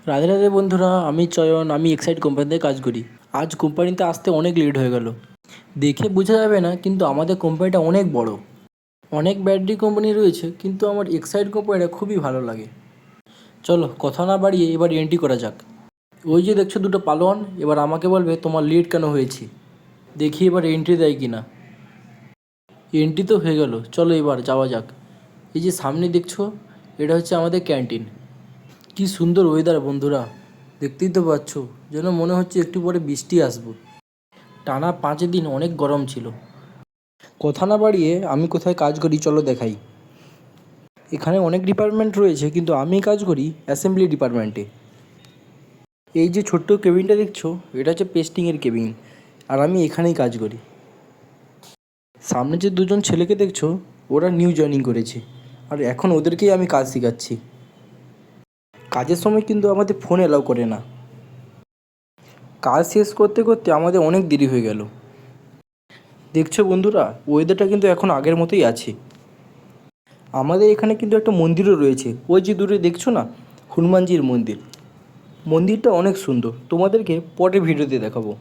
রাধে রাধে বন্ধুরা, আমি চয়ন। আমি এক্সাইড কোম্পানিতে কাজ করি। আজ কোম্পানিতে আসতে অনেক লেট হয়ে গেল। দেখে বোঝা যাবে না, কিন্তু আমাদের কোম্পানিটা অনেক বড়। অনেক ব্যাটারি কোম্পানি রয়েছে, কিন্তু আমার এক্সাইড কোম্পানিটা খুবই ভালো লাগে। চলো কথা না বাড়িয়ে এবার এন্ট্রি করা যাক। ওই যে দেখছো দুটো পালোয়ান, এবার আমাকে বলবে তোমার লেট কেন হয়েছে। দেখি এবার এন্ট্রি দেয় কি না। এন্ট্রি তো হয়ে গেল, চলো এবার যাওয়া যাক। এই যে সামনে দেখছো, এটা হচ্ছে আমাদের ক্যান্টিন। কি সুন্দর ওয়েদার বন্ধুরা, দেখতেই তো পাচ্ছ। যেন মনে হচ্ছে একটু পরে বৃষ্টি আসবে। টানা 5 দিন অনেক গরম ছিল। কথা না বাড়িয়ে আমি কোথায় কাজ করি চলো দেখাই। এখানে অনেক ডিপার্টমেন্ট রয়েছে, কিন্তু আমি কাজ করি অ্যাসেম্বলি ডিপার্টমেন্টে। এই যে ছোট্ট কেবিনটা দেখছো, এটা হচ্ছে পেস্টিংয়ের কেবিন, আর আমি এখানেই কাজ করি। সামনে যে দুজন ছেলেকে দেখছো, ওরা নিউ জয়েনিং করেছে, আর এখন ওদেরকেই আমি কাজ শেখাচ্ছি। কাজের সময় কিন্তু আমাদের ফোন অ্যালাউ করে না। কাজ শেষ করতে করতে আমাদের অনেক দেরি হয়ে গেল। দেখছো বন্ধুরা, ওয়েদারটা কিন্তু এখন আগের মতোই আছে। আমাদের এখানে কিন্তু একটা মন্দিরও রয়েছে, ওই যে দূরে দেখছো না, হনুমানজির মন্দির। মন্দিরটা অনেক সুন্দর, তোমাদেরকে পরে ভিডিওতে দেখাবো।